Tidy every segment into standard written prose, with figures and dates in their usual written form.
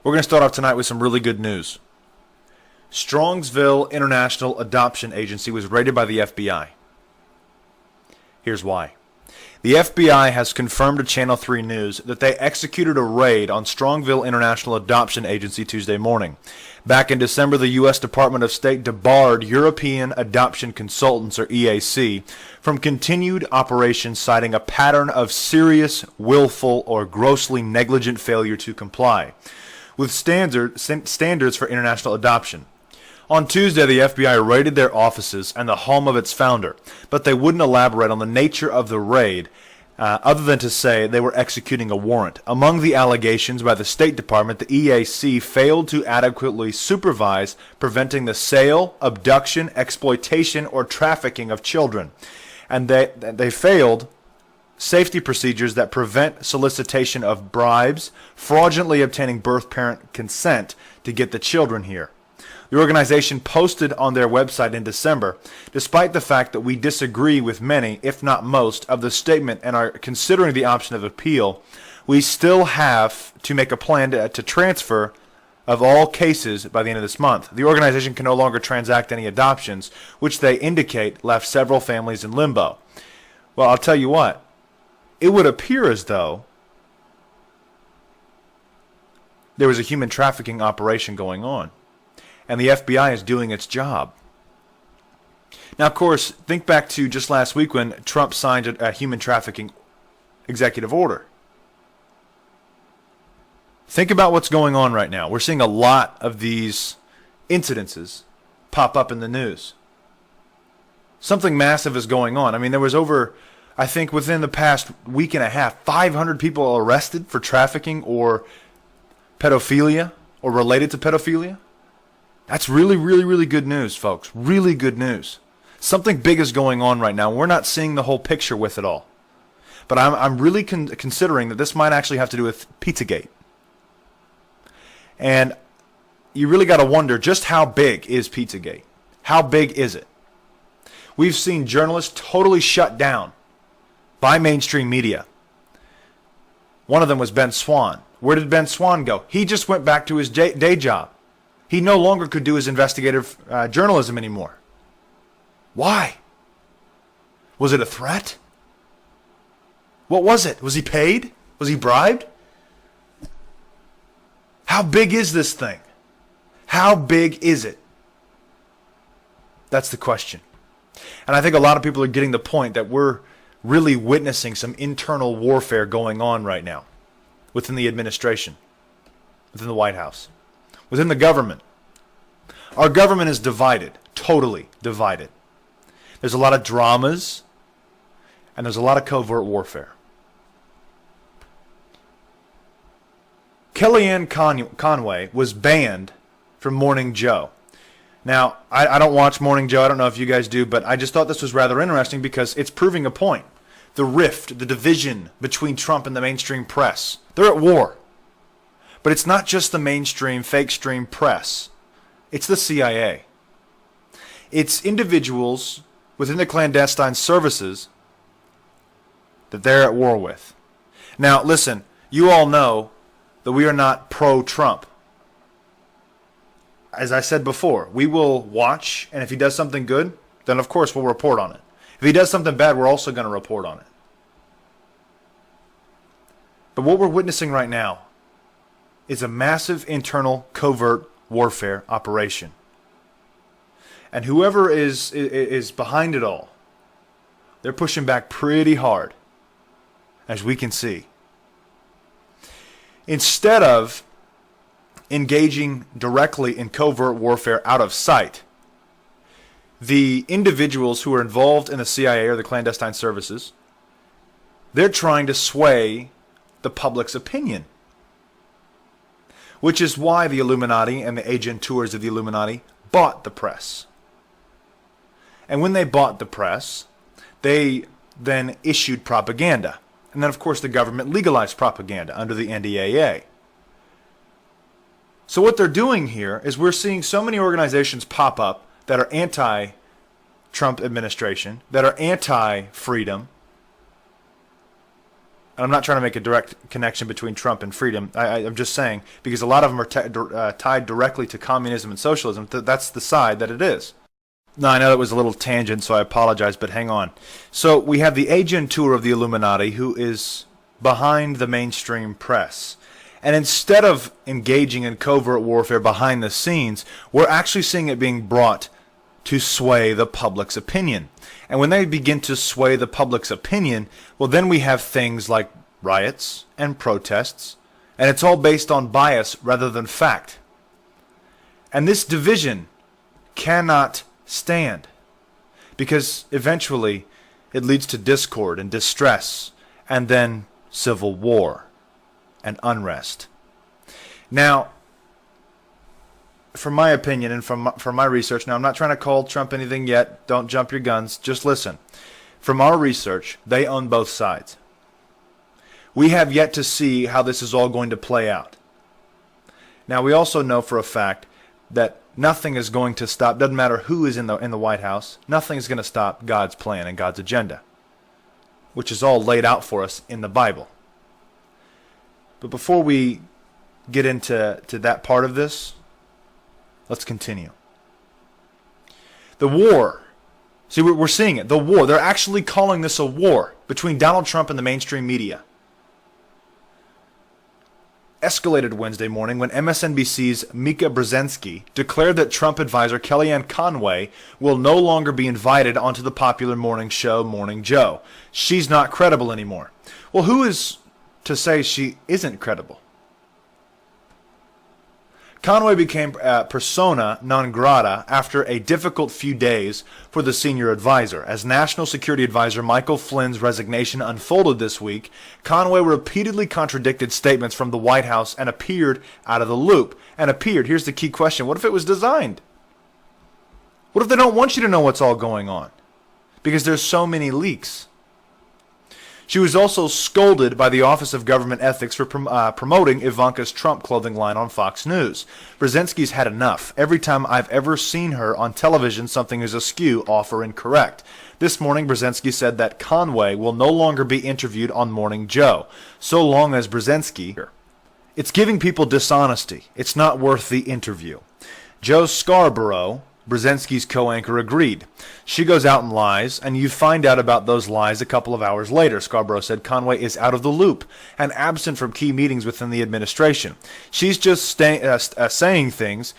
We're going to start off tonight with some really good news. Strongsville International Adoption Agency was raided by the FBI. Here's why. The FBI has confirmed to Channel 3 News that they executed a raid on Strongsville International Adoption Agency Tuesday morning. Back in December, the U.S. Department of State debarred European Adoption Consultants, or EAC, from continued operations, citing a pattern of serious, willful, or grossly negligent failure to comply with standards for international adoption. On Tuesday, the FBI raided their offices and the home of its founder, but they wouldn't elaborate on the nature of the raid, other than to say they were executing a warrant. Among the allegations by the State Department, the EAC failed to adequately supervise preventing the sale, abduction, exploitation, or trafficking of children. And they failed safety procedures that prevent solicitation of bribes, fraudulently obtaining birth parent consent to get the children here. The organization posted on their website in December, despite the fact that we disagree with many, if not most, of the statement and are considering the option of appeal, we still have to make a plan to transfer of all cases by the end of this month. The organization can no longer transact any adoptions, which they indicate left several families in limbo. Well, I'll tell you what, it would appear as though there was a human trafficking operation going on, and the FBI is doing its job. Now, of course, think back to just last week when Trump signed a human trafficking executive order. Think about what's going on right now. We're seeing a lot of these incidences pop up in the news. Something massive is going on. I mean, there was over, I think within the past week and a half, 500 people arrested for trafficking or pedophilia or related to pedophilia. That's really, really, really good news, folks. Really good news. Something big is going on right now. We're not seeing the whole picture with it all. But I'm really considering that this might actually have to do with Pizzagate. And you really got to wonder, just how big is Pizzagate? How big is it? We've seen journalists totally shut down by mainstream media. One of them was Ben Swann. Where did Ben Swann go? He just went back to his day job. He no longer could do his investigative journalism anymore. Why? Was it a threat? What was it? Was he paid? Was he bribed? How big is this thing? How big is it? That's the question. And I think a lot of people are getting the point that we're really witnessing some internal warfare going on right now within the administration, within the White House, within the government. Our government is divided, totally divided. There's a lot of dramas, and there's a lot of covert warfare. Kellyanne Conway was banned from Morning Joe. Now, I don't watch Morning Joe. I don't know if you guys do, but I just thought this was rather interesting because it's proving a point. The rift, the division between Trump and the mainstream press. They're at war. But it's not just the mainstream, fake stream press. It's the CIA. It's individuals within the clandestine services that they're at war with. Now, listen, you all know that we are not pro-Trump. As I said before, we will watch, and if he does something good, then of course we'll report on it. If he does something bad, we're also going to report on it. But what we're witnessing right now is a massive internal covert warfare operation. And whoever is behind it all, they're pushing back pretty hard, as we can see. Instead of engaging directly in covert warfare out of sight, the individuals who are involved in the CIA or the clandestine services, they're trying to sway the public's opinion. Which is why the Illuminati and the agentures of the Illuminati bought the press. And when they bought the press, they then issued propaganda. And then, of course, the government legalized propaganda under the NDAA. So what they're doing here is we're seeing so many organizations pop up that are anti-Trump administration, that are anti-freedom, And I'm not trying to make a direct connection between Trump and freedom. I'm just saying, because a lot of them are tied directly to communism and socialism. That's the side that it is. Now, I know that was a little tangent, so I apologize, but hang on. So we have the agent tour of the Illuminati, who is behind the mainstream press. And instead of engaging in covert warfare behind the scenes, we're actually seeing it being brought to sway the public's opinion. And when they begin to sway the public's opinion, well, then we have things like riots and protests, and it's all based on bias rather than fact. And this division cannot stand, because eventually it leads to discord and distress, and then civil war and unrest. Now, from my opinion and from my research, now I'm not trying to call Trump anything yet, don't jump your guns, just listen. From our research, they own both sides. We have yet to see how this is all going to play out. Now, we also know for a fact that nothing is going to stop, doesn't matter who is in the White House, nothing is going to stop God's plan and God's agenda, which is all laid out for us in the Bible. But before we get into that part of this, let's continue. The war. See, we're seeing it. The war. They're actually calling this a war between Donald Trump and the mainstream media. Escalated Wednesday morning when MSNBC's Mika Brzezinski declared that Trump advisor Kellyanne Conway will no longer be invited onto the popular morning show Morning Joe. She's not credible anymore. Well, who is to say she isn't credible? Conway became persona non grata after a difficult few days for the senior advisor. As National Security Advisor Michael Flynn's resignation unfolded this week, Conway repeatedly contradicted statements from the White House and appeared out of the loop. And appeared, here's the key question, what if it was designed? What if they don't want you to know what's all going on? Because there's so many leaks. She was also scolded by the Office of Government Ethics for promoting Ivanka's Trump clothing line on Fox News. Brzezinski's had enough. Every time I've ever seen her on television, something is askew, off, or incorrect. This morning, Brzezinski said that Conway will no longer be interviewed on Morning Joe, so long as Brzezinski. It's giving people dishonesty. It's not worth the interview. Joe Scarborough, Brzezinski's co-anchor, agreed. She goes out and lies, and you find out about those lies a couple of hours later. Scarborough said Conway is out of the loop and absent from key meetings within the administration. She's just saying things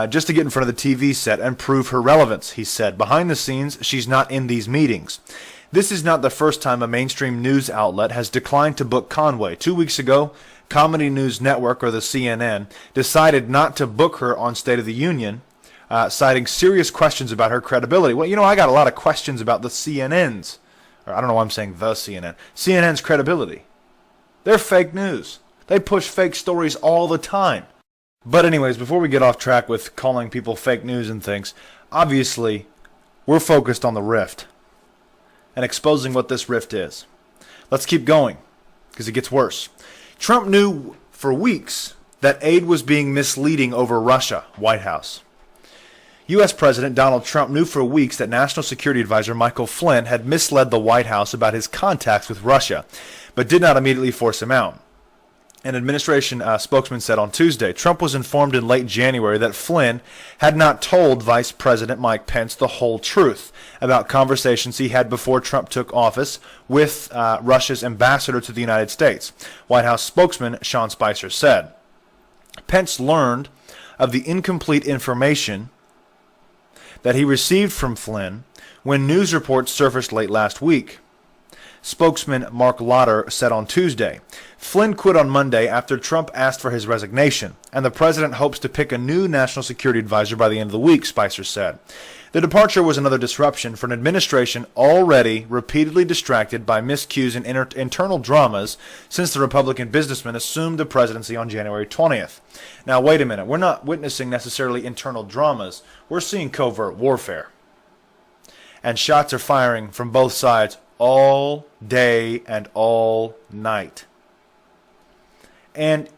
just to get in front of the TV set and prove her relevance, he said. Behind the scenes, she's not in these meetings. This is not the first time a mainstream news outlet has declined to book Conway. 2 weeks ago, Comedy News Network, or the CNN, decided not to book her on State of the Union, citing serious questions about her credibility. Well, you know, I got a lot of questions about the CNN's, or I don't know why I'm saying the CNN, CNN's credibility. They're fake news. They push fake stories all the time. But anyways, before we get off track with calling people fake news and things, obviously, we're focused on the rift and exposing what this rift is. Let's keep going, because it gets worse. Trump knew for weeks that aid was being misleading over Russia, White House. U.S. President Donald Trump knew for weeks that National Security Advisor Michael Flynn had misled the White House about his contacts with Russia, but did not immediately force him out. An administration spokesman said on Tuesday, Trump was informed in late January that Flynn had not told Vice President Mike Pence the whole truth about conversations he had before Trump took office with Russia's ambassador to the United States. White House spokesman Sean Spicer said, Pence learned of the incomplete information that he received from Flynn when news reports surfaced late last week. Spokesman Mark Lauder said on Tuesday, Flynn quit on Monday after Trump asked for his resignation, and the president hopes to pick a new national security advisor by the end of the week, Spicer said. The departure was another disruption for an administration already repeatedly distracted by miscues and internal dramas since the Republican businessman assumed the presidency on January 20th. Now, wait a minute. We're not witnessing necessarily internal dramas. We're seeing covert warfare. And shots are firing from both sides all day and all night. And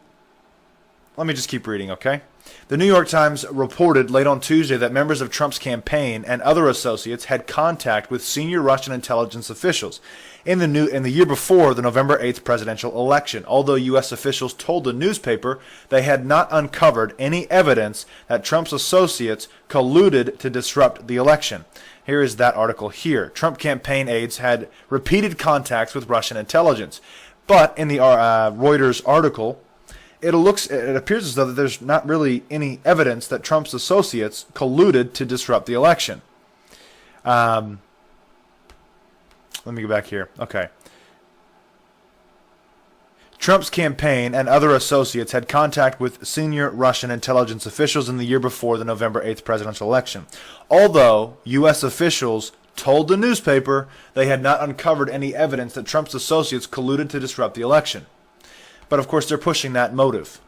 let me just keep reading, okay? The New York Times reported late on Tuesday that members of Trump's campaign and other associates had contact with senior Russian intelligence officials in the year before the November 8th presidential election, although U.S. officials told the newspaper they had not uncovered any evidence that Trump's associates colluded to disrupt the election. Here is that article here. Trump campaign aides had repeated contacts with Russian intelligence. But in the Reuters article, it appears as though that there's not really any evidence that Trump's associates colluded to disrupt the election. Let me go back here. Okay. Trump's campaign and other associates had contact with senior Russian intelligence officials in the year before the November 8th presidential election, although U.S. officials told the newspaper they had not uncovered any evidence that Trump's associates colluded to disrupt the election. But of course they're pushing that motive,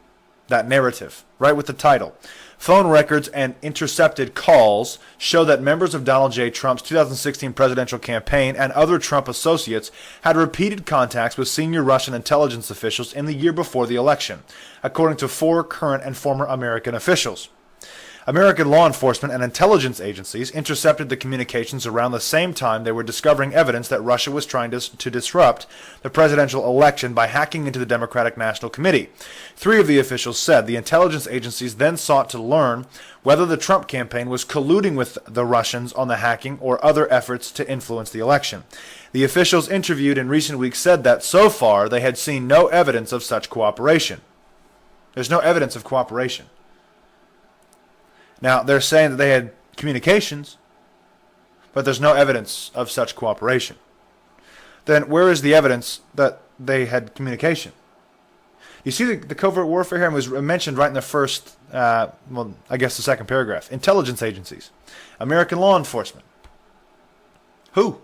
that narrative, right with the title. Phone records and intercepted calls show that members of Donald J. Trump's 2016 presidential campaign and other Trump associates had repeated contacts with senior Russian intelligence officials in the year before the election, according to 4 current and former American officials. American law enforcement and intelligence agencies intercepted the communications around the same time they were discovering evidence that Russia was trying to disrupt the presidential election by hacking into the Democratic National Committee. 3 of the officials said the intelligence agencies then sought to learn whether the Trump campaign was colluding with the Russians on the hacking or other efforts to influence the election. The officials interviewed in recent weeks said that so far they had seen no evidence of such cooperation. There's no evidence of cooperation. Now, they're saying that they had communications, but there's no evidence of such cooperation. Then where is the evidence that they had communication? You see the covert warfare here was mentioned right in the first, the second paragraph. Intelligence agencies, American law enforcement. Who?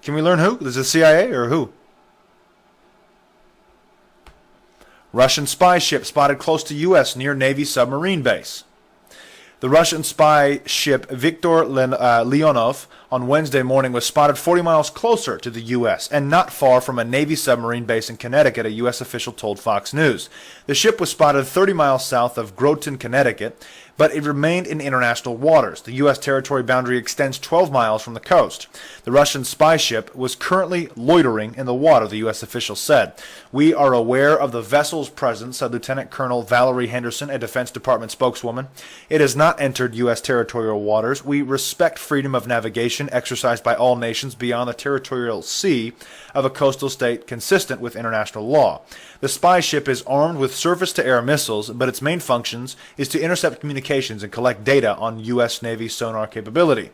Can we learn who? Is it the CIA or who? Russian spy ship spotted close to U.S. near Navy submarine base. The Russian spy ship Viktor Leonov on Wednesday morning was spotted 40 miles closer to the U.S. and not far from a Navy submarine base in Connecticut, a U.S. official told Fox News. The ship was spotted 30 miles south of Groton, Connecticut, but it remained in international waters. The U.S. territory boundary extends 12 miles from the coast. The Russian spy ship was currently loitering in the water, the U.S. official said. "We are aware of the vessel's presence," said Lieutenant Colonel Valerie Henderson, a Defense Department spokeswoman. "It has not entered U.S. territorial waters. We respect freedom of navigation exercised by all nations beyond the territorial sea of a coastal state consistent with international law. The spy ship is armed with surface-to-air missiles, but its main functions is to intercept communications and collect data on U.S. Navy sonar capability."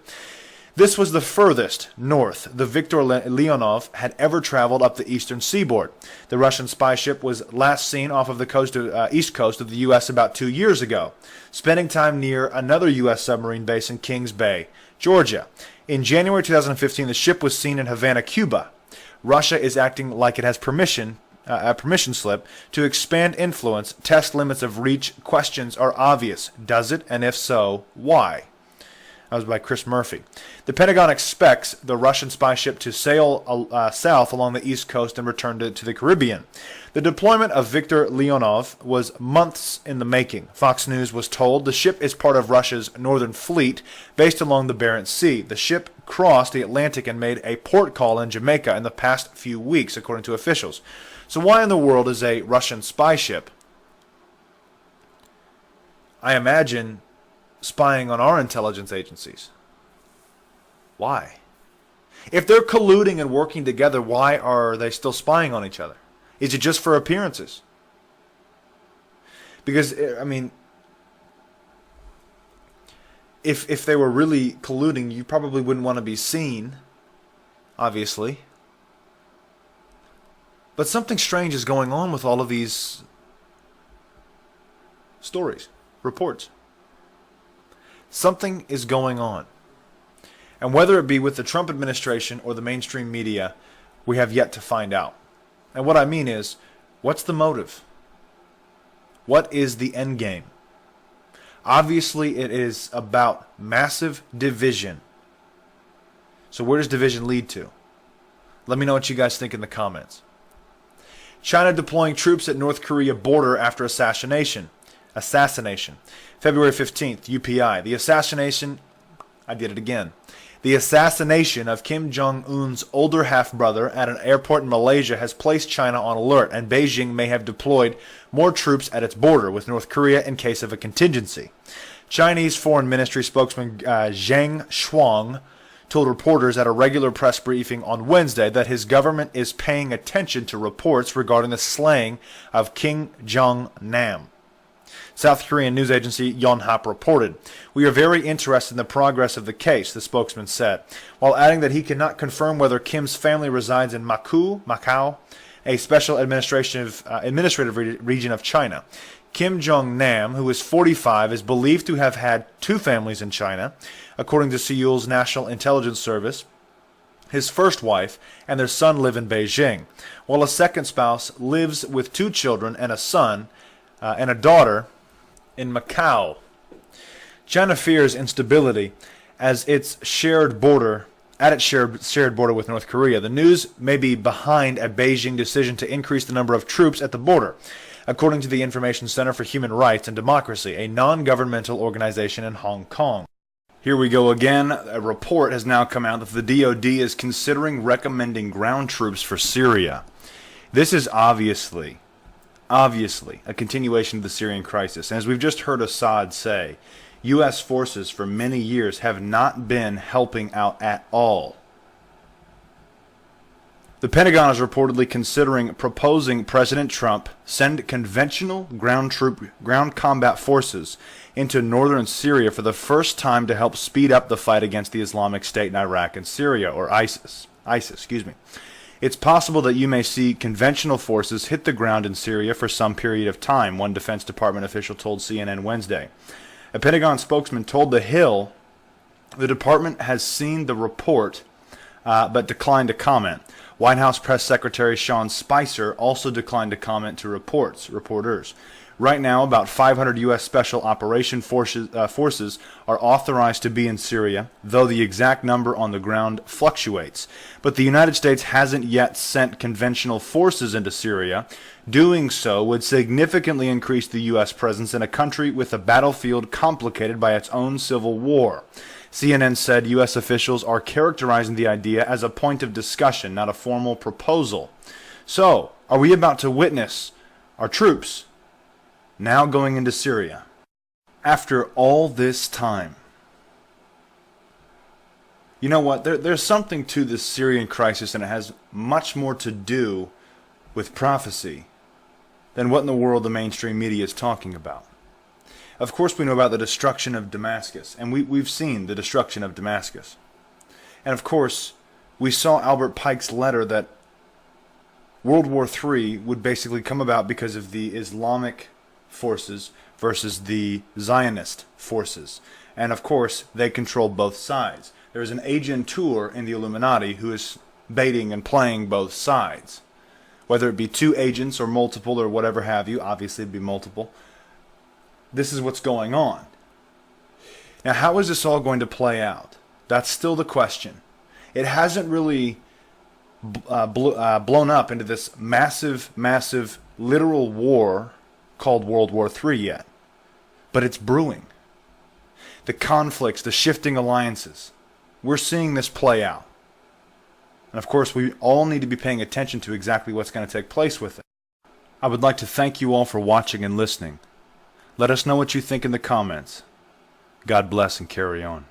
This was the furthest north the Viktor Leonov had ever traveled up the eastern seaboard. The Russian spy ship was last seen off of the east coast of the U.S. about 2 years ago, spending time near another U.S. submarine base in Kings Bay, Georgia. In January 2015, the ship was seen in Havana, Cuba. Russia is acting like it has a permission slip to expand influence. Test limits of reach. Questions are obvious. Does it? And if so, why? That was by Chris Murphy. The Pentagon expects the Russian spy ship to sail south along the east coast and return to the Caribbean. The deployment of Viktor Leonov was months in the making. Fox News was told the ship is part of Russia's Northern Fleet based along the Barents Sea. The ship crossed the Atlantic and made a port call in Jamaica in the past few weeks, according to officials. So why in the world is a Russian spy ship, I imagine, spying on our intelligence agencies? Why? If they're colluding and working together, why are they still spying on each other? Is it just for appearances? Because, I mean, if they were really colluding, you probably wouldn't want to be seen, obviously. But something strange is going on with all of these stories, reports. Something is going on. And whether it be with the Trump administration or the mainstream media, we have yet to find out. And what I mean is, what's the motive? What is the end game? Obviously, it is about massive division. So where does division lead to? Let me know what you guys think in the comments. China deploying troops at North Korea border after assassination. February 15th, UPI. The assassination of Kim Jong-un's older half-brother at an airport in Malaysia has placed China on alert, and Beijing may have deployed more troops at its border with North Korea in case of a contingency. Chinese Foreign Ministry spokesman Zhang Shuang told reporters at a regular press briefing on Wednesday that his government is paying attention to reports regarding the slaying of Kim Jong-nam. South Korean news agency Yonhap reported, "We are very interested in the progress of the case," the spokesman said, while adding that he cannot confirm whether Kim's family resides in Macau, a special administrative region of China. Kim Jong-nam, who is 45, is believed to have had two families in China, according to Seoul's National Intelligence Service. His first wife and their son live in Beijing, while a second spouse lives with two children and a son and a daughter in Macau. China fears instability as its shared border with North Korea. The news may be behind a Beijing decision to increase the number of troops at the border, according to the Information Center for Human Rights and Democracy, a non-governmental organization in Hong Kong. Here we go again. A report has now come out that the DoD is considering recommending ground troops for Syria. This is obviously a continuation of the Syrian crisis. And as we've just heard Assad say, U.S. forces for many years have not been helping out at all. The Pentagon is reportedly considering proposing President Trump send conventional ground combat forces into northern Syria for the first time to help speed up the fight against the Islamic State in Iraq and Syria, or ISIS. It's possible that you may see conventional forces hit the ground in Syria for some period of time, one Defense Department official told CNN Wednesday. A Pentagon spokesman told The Hill the department has seen the report but declined to comment. White House Press Secretary Sean Spicer also declined to comment to reporters. Right now, about 500 U.S. Special Operation forces are authorized to be in Syria, though the exact number on the ground fluctuates. But the United States hasn't yet sent conventional forces into Syria. Doing so would significantly increase the U.S. presence in a country with a battlefield complicated by its own civil war. CNN said U.S. officials are characterizing the idea as a point of discussion, not a formal proposal. So, are we about to witness our troops now going into Syria? After all this time. You know what? There's something to this Syrian crisis, and it has much more to do with prophecy than what in the world the mainstream media is talking about. Of course, we know about the destruction of Damascus, and we've seen the destruction of Damascus. And of course, we saw Albert Pike's letter that World War III would basically come about because of the Islamic forces versus the Zionist forces. And of course, they control both sides. There is an agent tour in the Illuminati who is baiting and playing both sides. Whether it be two agents or multiple or whatever have you, obviously it'd be multiple. This is what's going on. Now, how is this all going to play out? That's still the question. It hasn't really blown up into this massive literal war called World War III yet. But it's brewing. The conflicts, the shifting alliances. We're seeing this play out. And of course, we all need to be paying attention to exactly what's going to take place with it. I would like to thank you all for watching and listening. Let us know what you think in the comments. God bless and carry on.